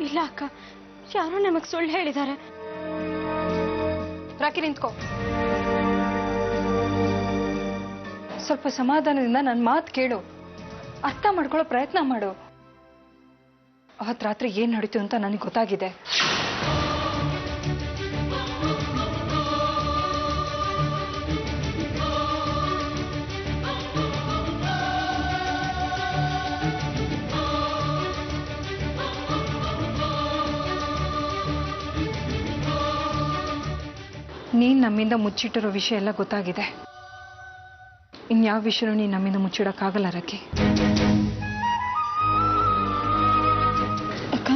ಇಲ್ಲ ಅಕ್ಕ, ಯಾರೋ ನಮಗ್ ಸುಳ್ಳು ಹೇಳಿದ್ದಾರೆ. ರಾಕಿ ನಿಂತ್ಕೋ. ಸ್ವಲ್ಪ ಸಮಾಧಾನದಿಂದ ನನ್ನ ಮಾತು ಕೇಳು, ಅರ್ಥ ಮಾಡ್ಕೊಳ್ಳೋ ಪ್ರಯತ್ನ ಮಾಡು. ಅವತ್ತು ರಾತ್ರಿ ಏನ್ ನಡೀತು ಅಂತ ನನಗೆ ಗೊತ್ತಾಗಿದೆ. ನೀನ್ ನಮ್ಮಿಂದ ಮುಚ್ಚಿಟ್ಟಿರೋ ವಿಷಯ ಎಲ್ಲ ಗೊತ್ತಾಗಿದೆ. ಇನ್ಯಾವ ವಿಷಯನೂ ನೀನ್ ನಮ್ಮಿಂದ ಮುಚ್ಚಿಡಕ್ಕಾಗಲ್ಲ ರಾಕಿ. ಅಕ್ಕ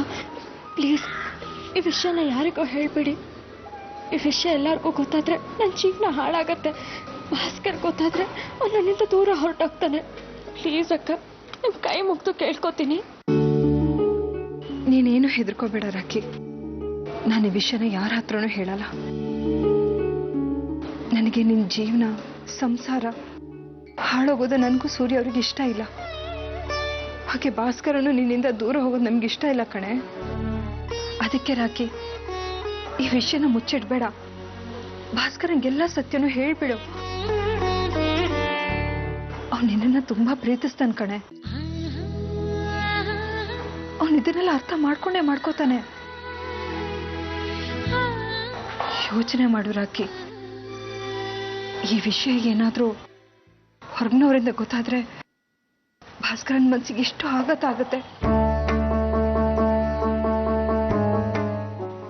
ಪ್ಲೀಸ್, ಈ ವಿಷಯನ ಯಾರಿಗೂ ಹೇಳ್ಬಿಡಿ. ಈ ವಿಷಯ ಎಲ್ಲರಿಗೂ ಗೊತ್ತಾದ್ರೆ ನನ್ನ ಜೀವನ ಹಾಳಾಗತ್ತೆ. ಭಾಸ್ಕರ್ ಗೊತ್ತಾದ್ರೆ ಅವ್ನು ನನ್ನಿಂದ ದೂರ ಹೊರಟೋಗ್ತಾನೆ. ಪ್ಲೀಸ್ ಅಕ್ಕ, ನಿಮ್ ಕೈ ಮುಗ್ದು ಕೇಳ್ಕೊತೀನಿ. ನೀನೇನು ಹೆದರ್ಕೋಬೇಡ ರಾಕಿ. ನಾನು ಈ ವಿಷಯನ ಯಾರ ಹತ್ರನೂ ಹೇಳಲ್ಲ. ನನಗೆ ನಿನ್ನ ಜೀವನ ಸಂಸಾರ ಹಾಳೋಗೋದು ನನಗೂ ಸೂರ್ಯ ಅವ್ರಿಗೆ ಇಷ್ಟ ಇಲ್ಲ. ಹಾಗೆ ಭಾಸ್ಕರನು ನಿನ್ನಿಂದ ದೂರ ಹೋಗೋದು ನಮ್ಗೆ ಇಷ್ಟ ಇಲ್ಲ ಕಣೆ. ಅದಕ್ಕೆ ರಾಕಿ, ಈ ವಿಷಯನ ಮುಚ್ಚಿಡ್ಬೇಡ. ಭಾಸ್ಕರಂಗೆಲ್ಲ ಸತ್ಯನೂ ಹೇಳ್ಬಿಡು. ಅವ್ನು ನಿನ್ನನ್ನು ತುಂಬಾ ಪ್ರೀತಿಸ್ತಾನೆ ಕಣೆ. ಅವನು ಇದನ್ನೆಲ್ಲ ಅರ್ಥ ಮಾಡ್ಕೋತಾನೆ. ಯೋಚನೆ ಮಾಡು ರಾಕಿ. ಈ ವಿಷಯ ಏನಾದ್ರೂ ಹೊರಗಿನವರಿಂದ ಗೊತ್ತಾದ್ರೆ ಭಾಸ್ಕರನ್ ಮನ್ಸಿಗೆ ಎಷ್ಟು ಆಘಾತ.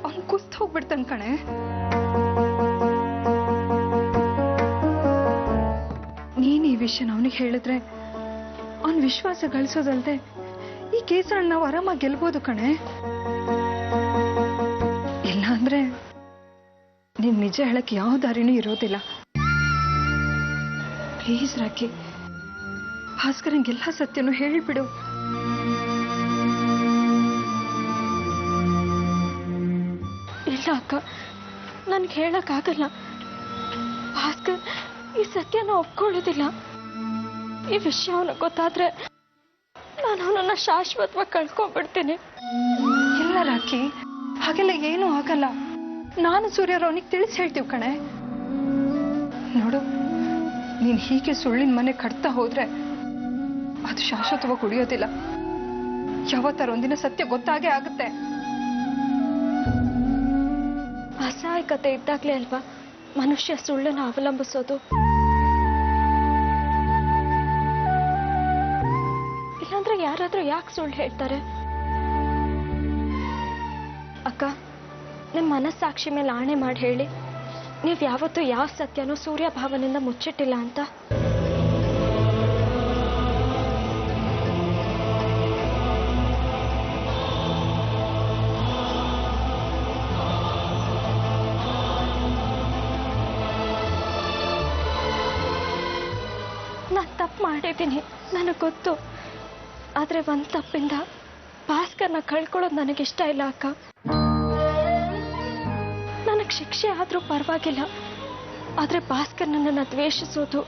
ಅವನು ಕುಸ್ತು ಹೋಗ್ಬಿಡ್ತಾನೆ ಕಣೆ. ನೀನ್ ಈ ವಿಷಯನ ಅವನಿಗೆ ಹೇಳಿದ್ರೆ ಅವನ್ ವಿಶ್ವಾಸ ಗಳಿಸೋದಲ್ದೆ ಈ ಕೇಸನ್ನ ನಾವು ಆರಾಮಾಗಿ ಗೆಲ್ಬೋದು ಕಣೆ. ಇಲ್ಲ ಅಂದ್ರೆ ನೀನ್ ನಿಜ ಹೇಳಕ್ ಯಾವ ದಾರಿನೂ ಇರೋದಿಲ್ಲ. ಪ್ಲೀಸ್ ರಾಕಿ, ಭಾಸ್ಕರಂಗೆಲ್ಲ ಸತ್ಯನೂ ಹೇಳಿಬಿಡು. ಇಲ್ಲ ಅಕ್ಕ, ನನ್ಗೆ ಹೇಳಕ್ಕಾಗಲ್ಲ. ಭಾಸ್ಕರ್ ಈ ಸತ್ಯನ ಒಪ್ಕೊಳ್ಳೋದಿಲ್ಲ. ಈ ವಿಷಯ ಅವನಿಗೆ ಗೊತ್ತಾದ್ರೆ ನಾನು ಅವನನ್ನ ಶಾಶ್ವತವಾಗಿ ಕಳ್ಕೊಂಡ್ಬಿಡ್ತೀನಿ. ಇಲ್ಲ ರಾಕಿ, ಹಾಗೆಲ್ಲ ಏನೂ ಆಗಲ್ಲ. ನಾನು ಸೂರ್ಯರು ಅವನಿಗೆ ತಿಳಿಸಿ ಹೇಳ್ತೀವಿ ಕಣೆ. ನೋಡು, ನೀನ್ ಹೀಗೆ ಸುಳ್ಳಿನ ಮನೆ ಕಟ್ತಾ ಹೋದ್ರೆ ಅದು ಶಾಶ್ವತವಾಗಿ ಉಳಿಯೋದಿಲ್ಲ. ಯಾವತ್ತಾರ ಒಂದಿನ ಸತ್ಯ ಗೊತ್ತಾಗೇ ಆಗುತ್ತೆ. ಅಸಹಾಯಕತೆ ಇದ್ದಾಗ್ಲೇ ಅಲ್ವಾ ಮನುಷ್ಯ ಸುಳ್ಳನ್ನು ಅವಲಂಬಿಸೋದು. ಇಲ್ಲಾಂದ್ರೆ ಯಾರಾದ್ರೂ ಯಾಕೆ ಸುಳ್ಳು ಹೇಳ್ತಾರೆ? ಅಕ್ಕ, ನಿಮ್ಮ ಮನಸ್ಸಾಕ್ಷಿ ಮೇಲೆ ಆಣೆ ಮಾಡಿ ಹೇಳಿ, ನೀವು ಯಾವತ್ತೂ ಯಾವ ಸತ್ಯನೂ ಸೂರ್ಯ ಭಾವನಿಂದ ಮುಚ್ಚಿಟ್ಟಿಲ್ಲ ಅಂತ. ನಾನು ತಪ್ಪು ಮಾಡಿದ್ದೀನಿ, ನನಗೆ ಗೊತ್ತು. ಆದರೆ ಒಂದು ತಪ್ಪಿಂದ ಭಾಸ್ಕರ್ನ ಕಳ್ಕೊಳ್ಳೋದು ನನಗಿಷ್ಟ ಇಲ್ಲ ಅಕ್ಕ. ನನಗೆ ಶಿಕ್ಷೆ ಆದರೂ ಪರವಾಗಿಲ್ಲ, ಆದರೆ ಭಾಸ್ಕರ್ ನನ್ನನ್ನು ದ್ವೇಷಿಸೋದು,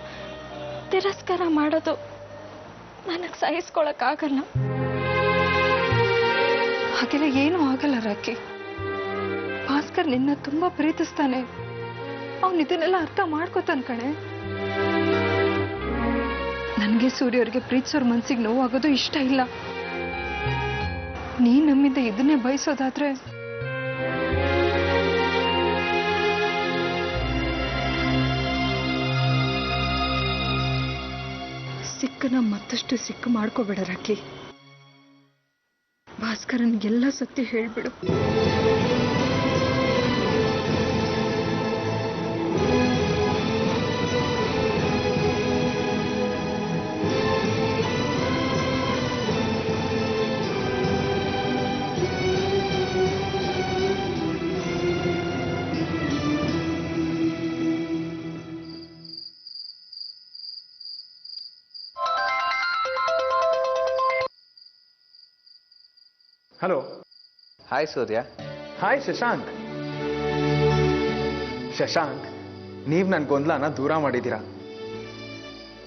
ತಿರಸ್ಕಾರ ಮಾಡೋದು ನನಗೆ ಸಹಿಸ್ಕೊಳಕ್ಕಾಗಲ್ಲ. ಹಾಗೆಲ್ಲ ಏನೂ ಆಗಲ್ಲ ರಾಕಿ. ಭಾಸ್ಕರ್ ನಿನ್ನ ತುಂಬಾ ಪ್ರೀತಿಸ್ತಾನೆ. ಅವನು ಇದನ್ನೆಲ್ಲ ಅರ್ಥ ಮಾಡ್ಕೋತಾನೆ ಕಣೆ. ನನಗೆ ಸೂರ್ಯವ್ರಿಗೆ ಪ್ರೀತಿಸೋರ್ ಮನ್ಸಿಗೆ ನೋವಾಗೋದು ಇಷ್ಟ ಇಲ್ಲ. ನೀ ನಮ್ಮಿಂದ ಇದನ್ನೇ ಬಯಸೋದಾದ್ರೆ ಸಿಕ್ಕನ ಮತ್ತಷ್ಟು ಸಿಕ್ಕು ಮಾಡ್ಕೋಬೇಡ ರಾಕಿ. ಭಾಸ್ಕರನ್ಗೆಲ್ಲ ಸತ್ಯ ಹೇಳ್ಬಿಡು. ಹಲೋ. ಹಾಯ್ ಸೂರ್ಯ. ಹಾಯ್ ಶಶಾಂಕ್. ಶಶಾಂಕ್, ನೀವು ನನ್ನ ಗೊಂದಲನ ದೂರ ಮಾಡಿದ್ದೀರಾ.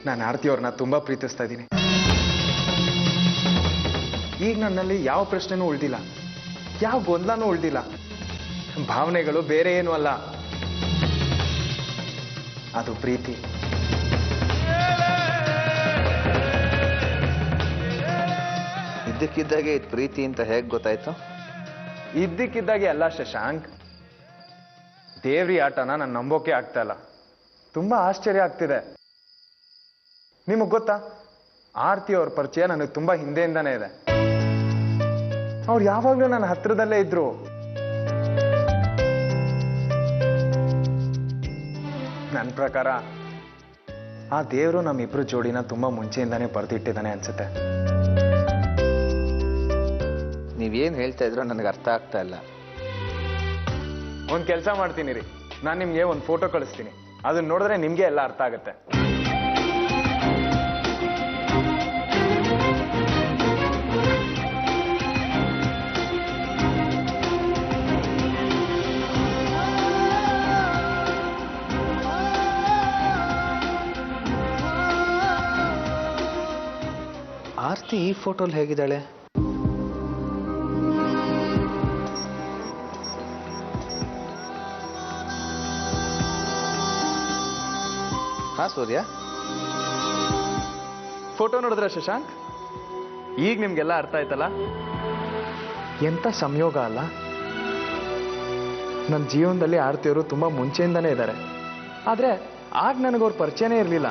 ನಾನು ಆರ್ತಿಯವ್ರನ್ನ ತುಂಬ ಪ್ರೀತಿಸ್ತಾ ಇದ್ದೀನಿ. ಈಗ ನನ್ನಲ್ಲಿ ಯಾವ ಪ್ರಶ್ನೆನೂ ಉಳಿದಿಲ್ಲ. ಯಾವ ಗೊಂದಲನೂ ಉಳ್ದಿಲ್ಲ. ಭಾವನೆಗಳು ಬೇರೆ ಏನೂ ಅಲ್ಲ, ಅದು ಪ್ರೀತಿ. ಇದ್ದಕ್ಕಿದ್ದಾಗೆ ಇದು ಪ್ರೀತಿ ಅಂತ ಹೇಗೆ ಗೊತ್ತಾಯ್ತು? ಇದ್ದಕ್ಕಿದ್ದಾಗೆ ಅಲ್ಲ ಶಶಾಂಕ್, ದೇವ್ರಿ ಆಟನ ನಾನು ನಂಬೋಕೆ ಆಗ್ತಾ ಇಲ್ಲ. ತುಂಬಾ ಆಶ್ಚರ್ಯ ಆಗ್ತಿದೆ. ನಿಮಗ್ ಗೊತ್ತಾ, ಆರ್ತಿ ಅವ್ರ ಪರಿಚಯ ನನಗೆ ತುಂಬಾ ಹಿಂದೆಯಿಂದಾನೇ ಇದೆ. ಅವ್ರು ಯಾವಾಗ್ಲೂ ನನ್ನ ಹತ್ರದಲ್ಲೇ ಇದ್ರು. ನನ್ನ ಪ್ರಕಾರ ಆ ದೇವರು ನಮ್ಮಿಬ್ರು ಜೋಡಿನ ತುಂಬಾ ಮುಂಚೆಯಿಂದಾನೇ ಬರ್ದಿಟ್ಟಿದ್ದಾನೆ ಅನ್ಸುತ್ತೆ. ನೀವೇನು ಹೇಳ್ತಾ ಇದ್ರೋ ನನಗೆ ಅರ್ಥ ಆಗ್ತಾ ಇಲ್ಲ. ಒಂದ್ ಕೆಲಸ ಮಾಡ್ತೀನಿ ರೀ, ನಾನು ನಿಮ್ಗೆ ಒಂದು ಫೋಟೋ ಕಳಿಸ್ತೀನಿ, ಅದನ್ನ ನೋಡಿದ್ರೆ ನಿಮ್ಗೆ ಎಲ್ಲ ಅರ್ಥ ಆಗುತ್ತೆ. ಆರ್ತಿ ಈ ಫೋಟೋಲ್ ಹೇಗಿದ್ದಾಳೆ? ಹಾ ಸೂರ್ಯ, ಫೋಟೋ ನೋಡಿದ್ರ ಶಶಾಂಕ್? ಈಗ ನಿಮ್ಗೆಲ್ಲ ಅರ್ಥ ಆಯ್ತಲ್ಲ? ಎಂತ ಸಂಯೋಗ ಅಲ್ಲ. ನನ್ನ ಜೀವನದಲ್ಲಿ ಆರ್ತಿಯವರು ತುಂಬಾ ಮುಂಚೆಯಿಂದಾನೇ ಇದ್ದಾರೆ, ಆದ್ರೆ ಆಗ ನನಗವ್ರ ಪರಿಚಯನೇ ಇರಲಿಲ್ಲ.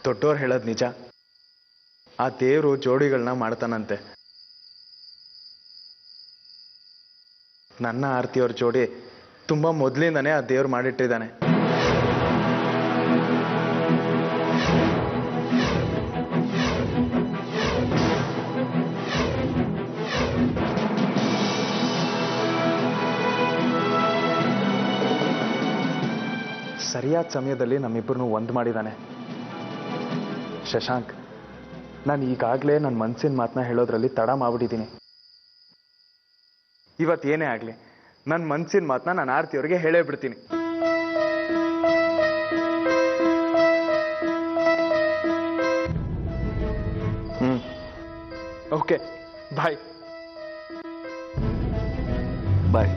ದೊಡ್ಡವ್ರು ಹೇಳೋದು ನಿಜ, ಆ ದೇವರು ಜೋಡಿಗಳನ್ನ ಮಾಡ್ತಾನಂತೆ. ನನ್ನ ಆರ್ತಿಯವ್ರ ಜೋಡಿ ತುಂಬಾ ಮೊದಲಿಂದಾನೇ ಆ ದೇವ್ರು ಮಾಡಿಟ್ಟಿದ್ದಾನೆ. ಸರಿಯಾದ ಸಮಯದಲ್ಲಿ ನಮ್ಮಿಬ್ಬರನ್ನು ಒಂದು ಮಾಡಿದ್ದಾನೆ. ಶಶಾಂಕ್, ನಾನು ಈಗಾಗಲೇ ನನ್ನ ಮನಸ್ಸಿನ ಮಾತನ್ನ ಹೇಳೋದ್ರಲ್ಲಿ ತಡ ಮಾಡ್ಬಿಟ್ಟಿದ್ದೀನಿ. ಇವತ್ತೇನೇ ಆಗಲಿ ನನ್ನ ಮನಸ್ಸಿನ ಮಾತನ್ನ ನಾನು ಆರ್ತಿಯವ್ರಿಗೆ ಹೇಳೇ ಬಿಡ್ತೀನಿ. ಓಕೆ, ಬಾಯ್ ಬಾಯ್.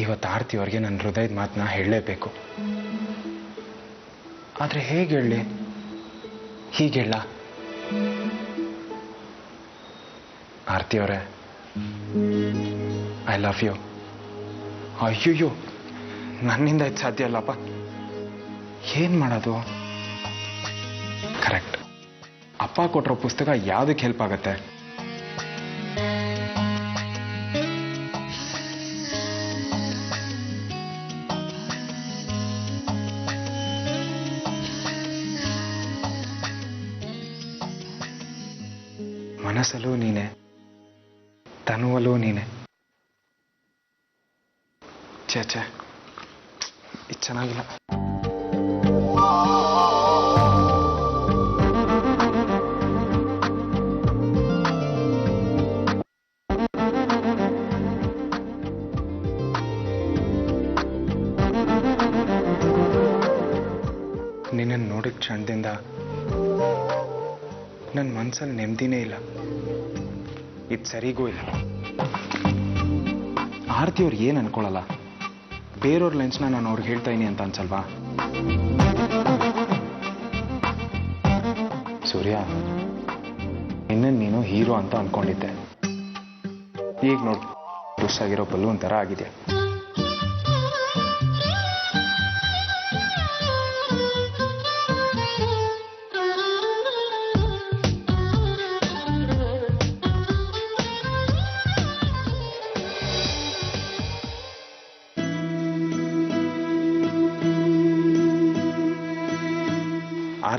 ಇವತ್ತು ಆರ್ತಿಯವ್ರಿಗೆ ನನ್ನ ಹೃದಯದ ಮಾತನ್ನ ಹೇಳಲೇಬೇಕು. ಆದರೆ ಹೇಗೆ ಹೇಳಲಿ? ಹೀಗೆಲ್ಲ ಆರ್ತಿಯವರೇ, ಐ ಲವ್ ಯು. ಅಯ್ಯಯ್ಯೋ, ನನ್ನಿಂದ ಇದು ಸಾಧ್ಯ ಅಲ್ಲಪ್ಪ. ಏನು ಮಾಡೋದು? ಕರೆಕ್ಟ್, ಅಪ್ಪ ಕೊಟ್ಟಿರೋ ಪುಸ್ತಕ ಯಾವುದಕ್ಕೆ ಹೆಲ್ಪ್ ಆಗುತ್ತೆ? ಮನಸ್ಸಲ್ಲೂ ನೀನೆ, ತನುವಲ್ಲೂ ನೀನೆ. ಛೇ ಛೇ, ಇದು ಚೆನ್ನಾಗಿಲ್ಲ. ನಿನ್ನನ್ನು ನೋಡಿದ ಕ್ಷಣದಿಂದ ನನ್ನ ಮನಸ್ಸಲ್ಲಿ ನೆಮ್ಮದಿನೇ ಇಲ್ಲ. ಇದು ಸರಿಗೂ ಇಲ್ಲ. ಆರ್ತಿಯವ್ರು ಏನು ಅನ್ಕೊಳ್ಳಲ್ಲ, ಬೇರೆಯವ್ರ ಲೆನ್ಸ್ನ ನಾನು ಅವ್ರಿಗೆ ಹೇಳ್ತಾ ಇದೀನಿ ಅಂತ ಅನ್ಸಲ್ವಾ? ಸೂರ್ಯ, ನಿನ್ನನ್ನು ನೀನು ಹೀರೋ ಅಂತ ಅನ್ಕೊಂಡಿದ್ದೆ. ಈಗ ನೋಡಿ, ಬುಷ್ ಆಗಿರೋ ಬಲ್ಲೂನ್ ಥರ ಆಗಿದೆ.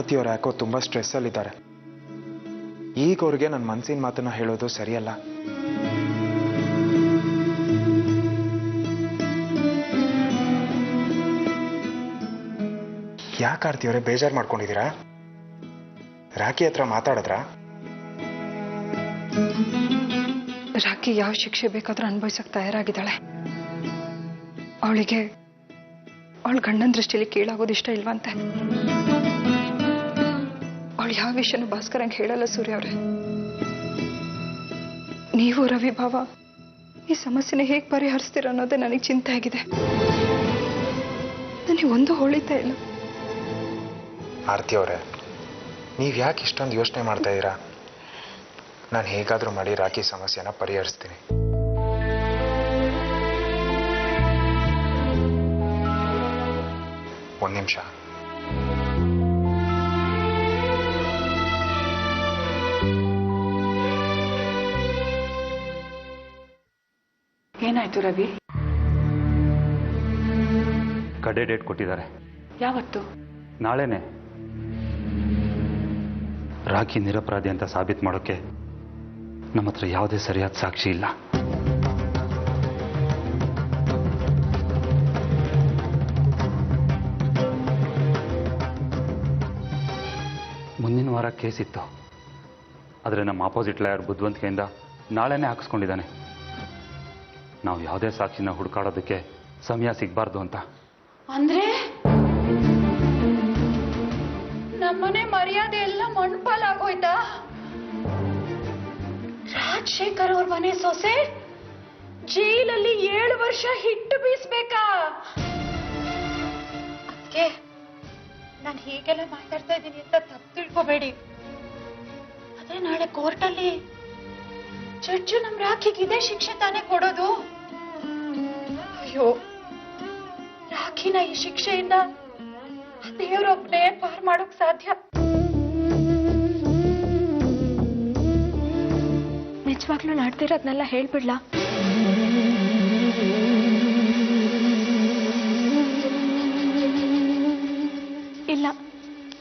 ಆರತಿ ಅವ್ರು ಯಾಕೋ ತುಂಬ ಸ್ಟ್ರೆಸ್ಸಲ್ಲಿದ್ದಾರೆ. ಈಗ ಅವ್ರಿಗೆ ನನ್ನ ಮನಸ್ಸಿನ ಮಾತನ್ನ ಹೇಳೋದು ಸರಿಯಲ್ಲ. ಯಾಕೆ ಆರತಿ ಅವರೇ ಬೇಜಾರು ಮಾಡ್ಕೊಂಡಿದ್ದೀರಾ? ರಾಖಿ ಹತ್ರ ಮಾತಾಡಿದ್ರಾ? ರಾಖಿ ಯಾವ ಶಿಕ್ಷೆ ಬೇಕಾದ್ರೂ ಅನುಭವಿಸಕ್ಕೆ ತಯಾರಾಗಿದ್ದಾಳೆ. ಅವಳಿಗೆ ಅವಳ ಗಂಡನ ದೃಷ್ಟಿಯಲ್ಲಿ ಕೀಳಾಗೋದು ಇಷ್ಟ ಇಲ್ವಂತೆ. ಅವಳು ಯಾವ ವಿಷಯನೂ ಭಾಸ್ಕರಂಗೆ ಹೇಳಲ್ಲ ಸೂರ್ಯ ಅವರೇ. ನೀವು ರವಿ ಭಾವ ಈ ಸಮಸ್ಯೆನ ಹೇಗೆ ಪರಿಹರಿಸ್ತೀರ ಅನ್ನೋದೇ ನನಗೆ ಚಿಂತೆ ಆಗಿದೆ. ನನಗೆ ಒಂದು ಹೊಳಿತಾ ಇಲ್ಲ. ಆರತಿ ಅವರೇ, ನೀವು ಯಾಕೆ ಇಷ್ಟೊಂದು ಯೋಚನೆ ಮಾಡ್ತಾ ಇದ್ದೀರಾ? ನಾನು ಹೇಗಾದರೂ ಮಾಡಿ ರಾಖಿ ಸಮಸ್ಯೆನ ಪರಿಹರಿಸ್ತೀನಿ. ಒಂದು ನಿಮಿಷ. ಏನಾಯ್ತು ರವಿ? ಕಡೆ ಡೇಟ್ ಕೊಟ್ಟಿದ್ದಾರೆ. ಯಾವತ್ತು? ನಾಳೆನೆ. ರಾಖಿ ನಿರಪರಾಧಿ ಅಂತ ಸಾಬೀತು ಮಾಡೋಕ್ಕೆ ನಮ್ಮ ಹತ್ರ ಯಾವುದೇ ಸರಿಯಾದ ಸಾಕ್ಷಿ ಇಲ್ಲ. ಮುಂದಿನ ವಾರ ಕೇಸ್ ಇತ್ತು, ಆದರೆ ನಮ್ಮ ಆಪೋಸಿಟ್ ಲಾಯರ್ ಬುದ್ಧಿವಂತಿಕೆಯಿಂದ ನಾಳೆನೇ ಹಾಕಿಸ್ಕೊಂಡಿದ್ದಾನೆ. ನಾವು ಯಾವುದೇ ಸಾಕ್ಷಿನ ಹುಡುಕಾಡೋದಕ್ಕೆ ಸಮಯ ಸಿಗಬಾರ್ದು ಅಂತ. ಅಂದ್ರೆ ನಮ್ಮನೆ ಮರ್ಯಾದೆ ಎಲ್ಲ ಮಣ್ಪಾಲಾಗೋಯ್ತಾ? ರಾಜಶೇಖರ್ ಅವ್ರ ಮನೆ ಸೊಸೆ ಜೈಲಲ್ಲಿ 7 ವರ್ಷ ಹಿಟ್ಟು ಬೀಸ್ಬೇಕಾ? ಅದಕ್ಕೆ ನಾನು ಹೀಗೆಲ್ಲ ಮಾತಾಡ್ತಾ ಇದ್ದೀನಿ ಅಂತ ತಪ್ಪು ತಿಳ್ಕೊಬೇಡಿ. ಅದೇ ನಾಳೆ ಕೋರ್ಟಲ್ಲಿ ಜಡ್ಜು ನಮ್ ರಾಖಿಗೆ ಇದೇ ಶಿಕ್ಷೆ ತಾನೇ ಕೊಡೋದು. ಅಯ್ಯೋ, ರಾಖಿನ ಈ ಶಿಕ್ಷೆಯಿಂದ ದೇವರೊಬ್ಬನೇ ಪಾರ್ ಮಾಡೋಕ್ ಸಾಧ್ಯ. ನಿಜವಾಗ್ಲೂ ನಾಡ್ತಿರೋದ್ನೆಲ್ಲ ಹೇಳ್ಬಿಡ್ಲಾ? ಇಲ್ಲ,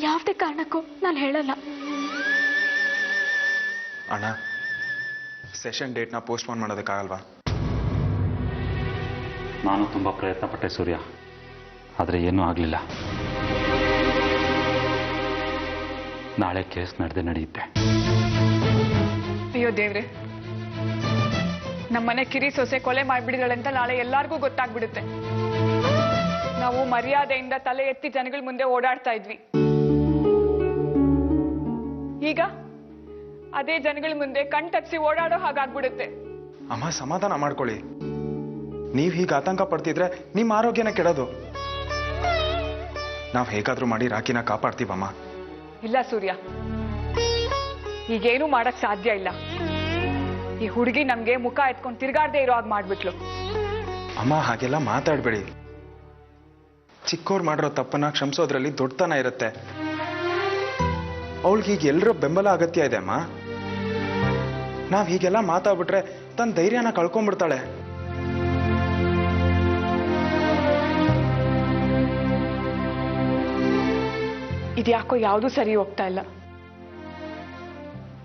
ಯಾವುದೇ ಕಾರಣಕ್ಕೂ ನಾನು ಹೇಳಲ್ಲ. ಅಣ್ಣ, ಸೆಷನ್ ಡೇಟ್ನ ಪೋಸ್ಟ್ಪೋನ್ ಮಾಡೋದಕ್ಕಾಗಲ್ವಾ? ನಾನು ತುಂಬ ಪ್ರಯತ್ನ ಪಟ್ಟೆ ಸೂರ್ಯ, ಆದರೆ ಏನೂ ಆಗಲಿಲ್ಲ. ನಾಳೆ ಕೇಸ್ ನಡೆಯುತ್ತೆ. ಅಯ್ಯೋ ದೇವ್ರೆ, ನಮ್ಮನೆ ಕಿರಿ ಸೊಸೆ ಕೊಲೆ ಮಾಡ್ಬಿಡಿದಾಳೆ ಅಂತ ನಾಳೆ ಎಲ್ಲಾರ್ಗೂ ಗೊತ್ತಾಗ್ಬಿಡುತ್ತೆ. ನಾವು ಮರ್ಯಾದೆಯಿಂದ ತಲೆ ಎತ್ತಿ ಜನಗಳ ಮುಂದೆ ಓಡಾಡ್ತಾ ಇದ್ವಿ. ಈಗ ಅದೇ ಜನಗಳ ಮುಂದೆ ಕಣ್ ತಪ್ಪಿಸಿ ಓಡಾಡೋ ಹಾಗಾಗ್ಬಿಡುತ್ತೆ. ಅಮ್ಮ, ಸಮಾಧಾನ ಮಾಡ್ಕೊಳ್ಳಿ. ನೀವು ಹೀಗೆ ಆತಂಕ ಪಡ್ತಿದ್ರೆ ನಿಮ್ಮ ಆರೋಗ್ಯನ ಕೆಡೋದು. ನಾವು ಹೇಗಾದ್ರೂ ಮಾಡಿ ರಾಖಿನ ಕಾಪಾಡ್ತೀವಮ್ಮ. ಇಲ್ಲ ಸೂರ್ಯ, ಈಗೇನು ಮಾಡಕ್ ಸಾಧ್ಯ ಇಲ್ಲ. ಈ ಹುಡುಗಿ ನಮ್ಗೆ ಮುಖ ಎತ್ಕೊಂಡು ತಿರ್ಗಾಡ್ದೆ ಇರೋ ಹಾಗೆ ಮಾಡ್ಬಿಟ್ಲು. ಅಮ್ಮ, ಹಾಗೆಲ್ಲ ಮಾತಾಡ್ಬೇಡಿ. ಚಿಕ್ಕವ್ರು ಮಾಡಿರೋ ತಪ್ಪನ್ನ ಕ್ಷಮಿಸೋದ್ರಲ್ಲಿ ದೊಡ್ಡತನ ಇರುತ್ತೆ. ಅವಳಿಗೆ ಈಗ ಎಲ್ಲರೂ ಬೆಂಬಲ ಅಗತ್ಯ ಇದೆ ಅಮ್ಮ. ನಾವ್ ಹೀಗೆಲ್ಲ ಮಾತಾಡ್ಬಿಟ್ರೆ ತನ್ನ ಧೈರ್ಯನ ಕಳ್ಕೊಂಡ್ಬಿಡ್ತಾಳೆ. ಇದ್ಯಾಕೋ ಯಾವುದು ಸರಿ ಹೋಗ್ತಾ ಇಲ್ಲ.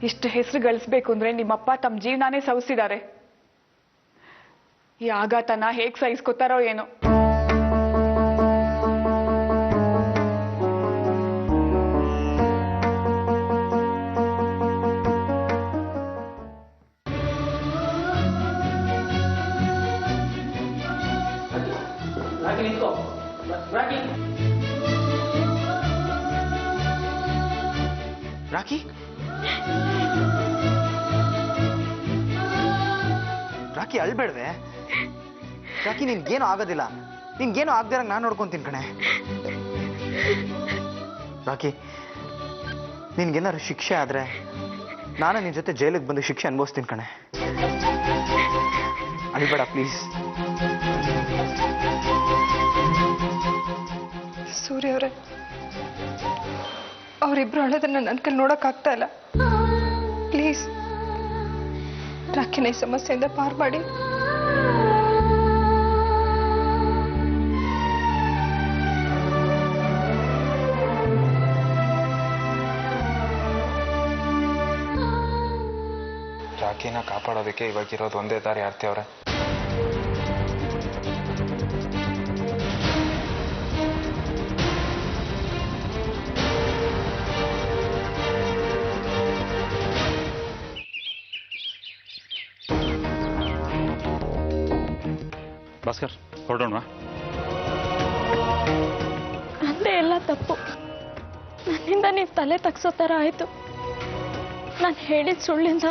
ಇಷ್ಟು ಹೆಸರು ಗಳಿಸ್ಬೇಕು ಅಂದ್ರೆ ನಿಮ್ಮಪ್ಪ ತಮ್ಮ ಜೀವನಾನೇ ಸವಿಸಿದ್ದಾರೆ. ಈ ಆಘಾತನ ಹೇಗ್ ಸಹಿಸ್ಕೊತಾರೋ ಏನೋ. ರಾಖಿ, ರಾಖಿ ಅಳ್ಬೇಡ್ವೆ. ರಾಖಿ, ನಿನ್ಗೇನು ಆಗೋದಿಲ್ಲ. ನಿನ್ಗೇನು ಆಗದಿರಂಗೆ ನಾನು ನೋಡ್ಕೊಂತೀನಿ ಕಣೆ. ರಾಖಿ, ನಿನ್ಗೇನಾದ್ರು ಶಿಕ್ಷೆ ಆದ್ರೆ ನಾನು ನಿನ್ನ ಜೊತೆ ಜೈಲಿಗೆ ಬಂದು ಶಿಕ್ಷೆ ಅನುಭವಿಸ್ತೀನಿ ಕಣೆ. ಅಳ್ಬೇಡ ಪ್ಲೀಸ್. ಸೂರ್ಯ ಅವರೇ, ಅವರಿಬ್ರು ಅಳೋದನ್ನ ನನ್ನ ಕೈಲಿ ನೋಡೋಕ್ಕಾಗ್ತಾ ಇಲ್ಲ. ಪ್ಲೀಸ್ ರಾಖಿನ ಈ ಸಮಸ್ಯೆಯಿಂದ ಪಾರ್ ಮಾಡಿ. ರಾಖಿನ ಕಾಪಾಡೋದಕ್ಕೆ ಇವಾಗಿರೋದು ಒಂದೇ ದಾರಿ ಆರ್ತಿ ಅವರೇ. ಭಾಸ್ಕರ್ ಹೊರಡೋಣ. ನಂದೇ ಎಲ್ಲ ತಪ್ಪು. ನನ್ನಿಂದ ನೀವು ತಲೆ ತಗ್ಸೋ ಥರ ಆಯಿತು. ನಾನು ಹೇಳಿದ ಸುಳ್ಳಿಂದ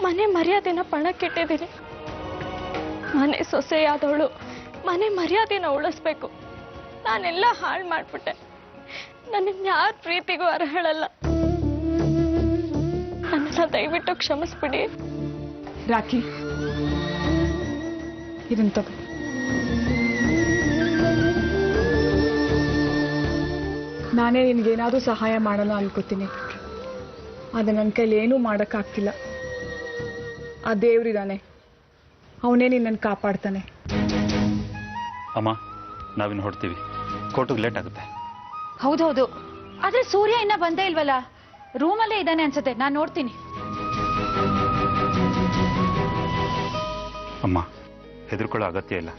ಮನೆ ಮರ್ಯಾದೆನ ಪಣಕ್ಕಿಟ್ಟಿದ್ದೀನಿ. ಮನೆ ಸೊಸೆಯಾದವಳು ಮನೆ ಮರ್ಯಾದೆನ ಉಳಿಸ್ಬೇಕು. ನಾನೆಲ್ಲ ಹಾಳು ಮಾಡಿಬಿಟ್ಟೆ. ನನ್ನನ್ನು ಯಾರ ಪ್ರೀತಿಗೂ ಅರ್ಹಳಲ್ಲ. ನನ್ನನ್ನು ದಯವಿಟ್ಟು ಕ್ಷಮಿಸ್ಬಿಡಿ. ರಾಖಿ, ಇದನ್ನ ತಗೋ. ನಾನೇ ನಿನ್ಗೇನಾದ್ರೂ ಸಹಾಯ ಮಾಡೋಣ ಅನ್ಕೋತೀನಿ. ಅದು ನನ್ನ ಕೈಲಿ ಏನೂ ಮಾಡೋಕ್ಕಾಗ್ತಿಲ್ಲ. ಆ ದೇವ್ರಿದಾನೆ, ಅವನೇ ನಿನ್ನನ್ನು ಕಾಪಾಡ್ತಾನೆ. ಅಮ್ಮ, ನಾವಿನ್ನು ಹೊಡ್ತೀವಿ. ಕೋರ್ಟಿಗೆ ಲೇಟ್ ಆಗುತ್ತೆ. ಹೌದೌದು, ಆದ್ರೆ ಸೂರ್ಯ ಇನ್ನ ಬಂದೇ ಇಲ್ವಲ್ಲ. ರೂಮಲ್ಲೇ ಇದ್ದಾನೆ ಅನ್ಸುತ್ತೆ, ನಾನು ನೋಡ್ತೀನಿ. ಅಮ್ಮ, ಹೆದರ್ಕೊಳ್ಳೋ ಅಗತ್ಯ ಇಲ್ಲ.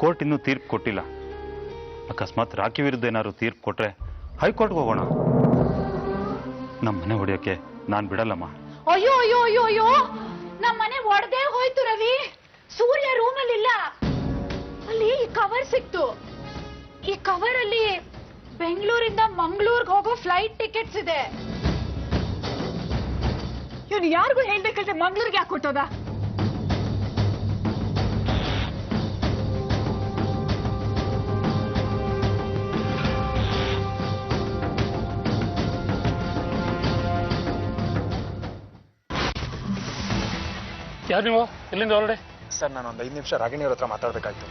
ಕೋರ್ಟ್ ಇನ್ನೂ ತೀರ್ಪು ಕೊಟ್ಟಿಲ್ಲ. ಅಕಸ್ಮಾತ್ ರಾಖಿ ವಿರುದ್ಧ ಏನಾದ್ರು ತೀರ್ಪು ಕೊಟ್ರೆ ಹೈಕೋರ್ಟ್ಗೆ ಹೋಗೋಣ. ನಮ್ಮ ಮನೆ ಹೊಡೆಯೋಕ್ಕೆ ನಾನು ಬಿಡಲ್ಲಮ್ಮ. ಅಯ್ಯೋ ಅಯ್ಯೋ ಅಯ್ಯೋ ಅಯ್ಯೋ, ನಮ್ಮ ಮನೆ ಒಡೆದೇ ಹೋಯ್ತು ರವಿ. ಸೂರ್ಯ ರೂಮಲ್ಲಿ ಇಲ್ಲ. ಅಲ್ಲಿ ಈ ಕವರ್ ಸಿಕ್ತು. ಈ ಕವರ್ ಅಲ್ಲಿ ಬೆಂಗಳೂರಿಂದ ಮಂಗಳೂರಿಗೆ ಹೋಗೋ ಫ್ಲೈಟ್ ಟಿಕೆಟ್ಸ್ ಇದೆ. ಇವನು ಯಾರಿಗೂ ಹೇಳ್ಬೇಕಂದ್ರೆ ಮಂಗಳೂರಿಗೆ ಯಾಕೆ ಕೊಟ್ಟೋದ? ಯಾರು ನೀವು? ಎಲ್ಲಿಂದ ಹೊರಡೆ? ಸರ್, ನಾನು ಒಂದು 5 ನಿಮಿಷ ರಾಗಿಣಿಯವ್ರ ಹತ್ರ ಮಾತಾಡಬೇಕಾಯ್ತು.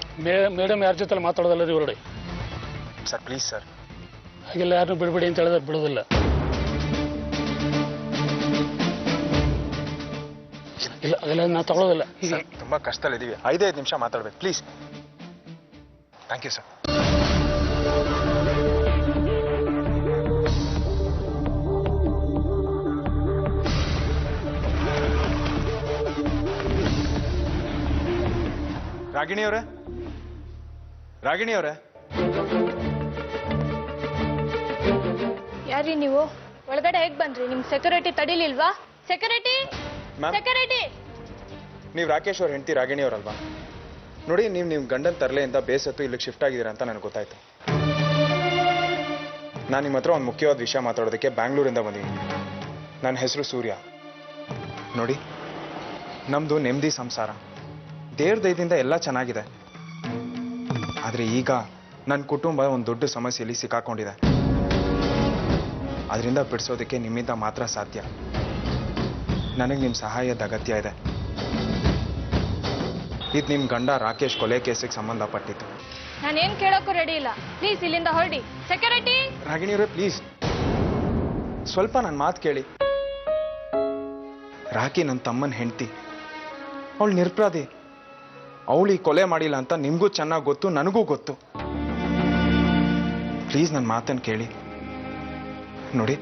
ಮೇಡಮ್ ಯಾರ ಜೊತೆ ಮಾತಾಡೋದಲ್ಲ ರೀ ಹೊರಡೆ? Sir please sir. ಹಾಗೆಲ್ಲ ಯಾರನ್ನೂ ಬಿಡಬೇಡಿ ಅಂತ ಹೇಳಿದ್ರೆ ಬಿಡೋದಿಲ್ಲ. ಇಲ್ಲ, ಅದೆಲ್ಲ ನಾನು ತಗೊಳ್ಳೋದಿಲ್ಲ. ಸರ್, ತುಂಬಾ ಕಷ್ಟದಲ್ಲಿದ್ದೀವಿ. 5 ನಿಮಿಷ ಮಾತಾಡ್ಬೇಕು ಪ್ಲೀಸ್. Thank you sir. ರಾಗಿಣಿಯವರೇ, ರಾಗಿಣಿಯವರೇ, ಯಾರೀ ನೀವು? ಒಳಗಡೆ ಹೇಗ್ ಬಂದ್ರಿ? ನಿಮ್ ಸೆಕ್ಯೂರಿಟಿ ತಡಿಲಿಲ್ವಾ? Security security. ನೀವು ರಾಕೇಶ್ ಅವ್ರ ಹೆಂಡತಿ ರಾಗಿಣಿಯವರಲ್ವಾ? ನೋಡಿ, ನೀವು ನಿಮ್ಮ ಗಂಡನ ತರಲೆಯಿಂದ ಬೇಸತ್ತು ಇಲ್ಲಿಗೆ ಶಿಫ್ಟ್ ಆಗಿದ್ದೀರಾ ಅಂತ ನನಗೆ ಗೊತ್ತಾಯ್ತು. ನಾನು ನಿಮ್ಮ ಹತ್ರ ಒಂದು ಮುಖ್ಯವಾದ ವಿಷಯ ಮಾತಾಡೋದಕ್ಕೆ ಬ್ಯಾಂಗ್ಳೂರಿಂದ ಬಂದಿದ್ದೀನಿ. ನನ್ನ ಹೆಸರು ಸೂರ್ಯ. ನೋಡಿ, ನಮ್ಮದು ನೆಮ್ಮದಿ ಸಂಸಾರ. ದೇವ್ರ ದಯದಿಂದ ಎಲ್ಲ ಚೆನ್ನಾಗಿದೆ. ಆದರೆ ಈಗ ನನ್ನ ಕುಟುಂಬ ಒಂದು ದೊಡ್ಡ ಸಮಸ್ಯೆಯಲ್ಲಿ ಸಿಕ್ಕಾಕೊಂಡಿದೆ. ಅದರಿಂದ ಬಿಡಿಸೋದಕ್ಕೆ ನಿಮ್ಮಿಂದ ಮಾತ್ರ ಸಾಧ್ಯ. ನನಗೆ ನಿಮ್ಮ ಸಹಾಯದ ಅಗತ್ಯ ಇದೆ. ಇದು ನಿಮ್ಮ ಗಂಡ ರಾಕೇಶ್ ಕೊಲೆ ಕೇಸಿಗೆ ಸಂಬಂಧಪಟ್ಟಿತ್ತು. ನಾನೇನ್ ಕೇಳೋಕ್ಕೂ ರೆಡಿ ಇಲ್ಲ. ಪ್ಲೀಸ್ ಇಲ್ಲಿಂದ ಹೊರಡಿ. ಸೆಕ್ಯೂರಿಟಿ. ರಾಗಿಣಿಯವರೇ, ಪ್ಲೀಸ್ ಸ್ವಲ್ಪ ನನ್ನ ಮಾತು ಕೇಳಿ. ರಾಕಿ ನನ್ನ ತಮ್ಮನ ಹೆಂಡತಿ. ಅವಳು ನಿರಪರಾಧಿ. ಅವಳು ಈ ಕೊಲೆ ಮಾಡಿಲ್ಲ ಅಂತ ನಿಮಗೂ ಚೆನ್ನಾಗಿ ಗೊತ್ತು, ನನಗೂ ಗೊತ್ತು. ಪ್ಲೀಸ್ ನನ್ನ ಮಾತನ್ನು ಕೇಳಿ. ನೋಡಿ,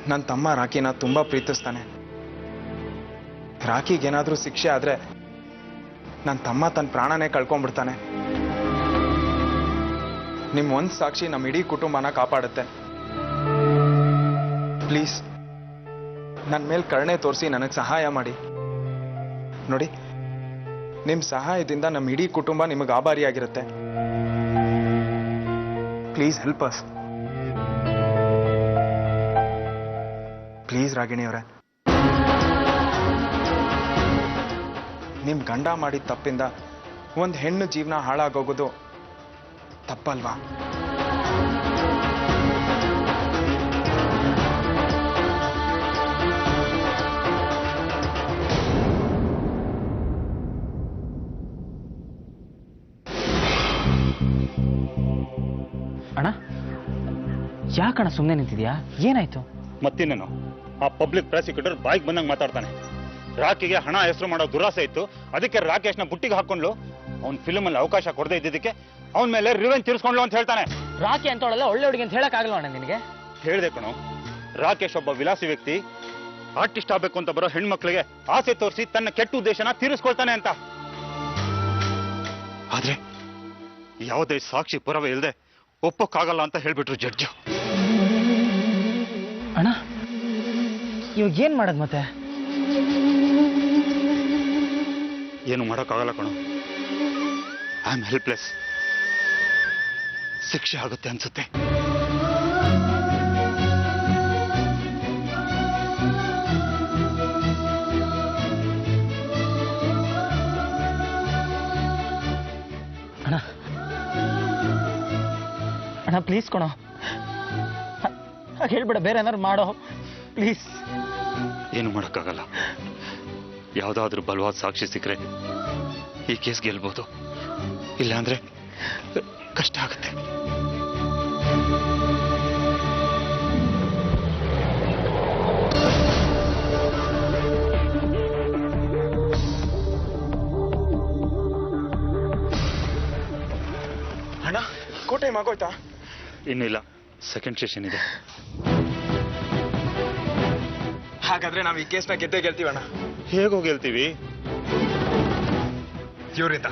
ನನ್ನ ತಮ್ಮ ರಾಕಿನ ತುಂಬಾ ಪ್ರೀತಿಸ್ತಾನೆ. ರಾಕಿಗೇನಾದ್ರೂ ಶಿಕ್ಷೆ ಆದ್ರೆ ನನ್ನ ತಮ್ಮ ತನ್ನ ಪ್ರಾಣನೇ ಕಳ್ಕೊಂಡ್ಬಿಡ್ತಾನೆ. ನಿಮ್ಮ ಒಂದು ಸಾಕ್ಷಿ ನಮ್ಮ ಇಡೀ ಕುಟುಂಬನ ಕಾಪಾಡುತ್ತೆ. ಪ್ಲೀಸ್ ನನ್ನ ಮೇಲೆ ಕರುಣೆ ತೋರಿಸಿ ನನಗೆ ಸಹಾಯ ಮಾಡಿ. ನೋಡಿ, ನಿಮ್ಮ ಸಹಾಯದಿಂದ ನಮ್ಮ ಇಡೀ ಕುಟುಂಬ ನಿಮಗೆ ಆಭಾರಿಯಾಗಿರುತ್ತೆ. Please help us. ಪ್ಲೀಸ್ ರಾಗಿಣಿಯವರೇ, ನಿಮ್ಮ ಗಂಡ ಮಾಡಿದ ತಪ್ಪಿಂದ ಒಂದು ಹೆಣ್ಣು ಜೀವನ ಹಾಳಾಗೋಗೋದು ತಪ್ಪಲ್ವಾ? ಅಣ್ಣ, ಯಾಕಣ್ಣ ಸುಮ್ಮನೆ ನಿಂತಿದ್ಯಾ? ಏನಾಯ್ತು? ಮತ್ತಿನ್ನೇನು, ಆ ಪಬ್ಲಿಕ್ ಪ್ರಾಸಿಕ್ಯೂಟರ್ ಬಾಯಿಗೆ ಬಂದಂಗೆ ಮಾತಾಡ್ತಾನೆ. ರಾಕಿಗೆ ಹಣ ಹೆಸರು ಮಾಡೋ ದುರಾಸೆ ಇತ್ತು, ಅದಕ್ಕೆ ರಾಕೇಶ್ನ ಬುಟ್ಟಿಗೆ ಹಾಕೊಂಡ್ಲು. ಅವ್ನ ಫಿಲ್ಮಲ್ಲಿ ಅವಕಾಶ ಕೊಡದೇ ಇದ್ದಿದ್ದಕ್ಕೆ ಅವನ ಮೇಲೆ ರಿವೆಂಜ್ ತೀರಿಸ್ಕೊಂಡ್ಲು ಅಂತ ಹೇಳ್ತಾನೆ. ರಾಕಿ ಅಂತವಳೆಲ್ಲ ಒಳ್ಳೆ ಹುಡುಗಿ ಅಂತ ಹೇಳಕ್ಕಾಗಲ್ಲ ಅಣ್ಣ ನಿನಗೆ? ಹೇಳ್ದೆ ಕಣೋ, ರಾಕೇಶ್ ಒಬ್ಬ ವಿಲಾಸಿ ವ್ಯಕ್ತಿ. ಆರ್ಟಿಸ್ಟ್ ಆಗ್ಬೇಕು ಅಂತ ಬರೋ ಹೆಣ್ಮಕ್ಳಿಗೆ ಆಸೆ ತೋರಿಸಿ ತನ್ನ ಕೆಟ್ಟ ಉದ್ದೇಶನ ತೀರಿಸ್ಕೊಳ್ತಾನೆ ಅಂತ. ಆದ್ರೆ ಯಾವುದೇ ಸಾಕ್ಷಿ ಪುರಾವೆ ಇಲ್ಲದೆ ಒಪ್ಪಕ್ಕಾಗಲ್ಲ ಅಂತ ಹೇಳ್ಬಿಟ್ರು ಜಡ್ಜು. ಅಣ್ಣ ಇವಾಗ ಏನ್ ಮಾಡೋದು ಮತ್ತೆ? ಏನು ಮಾಡೋಕ್ಕಾಗಲ್ಲ ಕಣೋ. I am helpless. ಶಿಕ್ಷೆ ಆಗುತ್ತೆ ಅನ್ಸುತ್ತೆ. ಅಣ್ಣ ಅಣ್ಣ ಪ್ಲೀಸ್ ಕಣೋ, ಹಾಗೆ ಹೇಳ್ಬೇಡ, ಬೇರೆ ಏನಾದ್ರು ಮಾಡೋ ಪ್ಲೀಸ್. ಏನು ಮಾಡೋಕ್ಕಾಗಲ್ಲ. ಯಾವುದಾದ್ರೂ ಬಲವಾದ ಸಾಕ್ಷಿ ಸಿಕ್ಕರೆ ಈ ಕೇಸ್ ಗೆಲ್ಬೋದು, ಇಲ್ಲಾಂದ್ರೆ ಕಷ್ಟ ಆಗುತ್ತೆ. ಅಣ್ಣ ಕೋಟೆ ಆಗೋಯ್ತಾ? ಇನ್ನಿಲ್ಲ, ಸೆಕೆಂಡ್ ಸೆಷನ್ ಇದೆ. ಹಾಗಾದ್ರೆ ನಾವು ಈ ಕೇಸ್ನ ಗೆದ್ದೇ ಗೆಲ್ತೀವಣ್ಣ. ಹೇಗೋ ಗೆಲ್ತೀವಿ? ಇವ್ರಿಂದ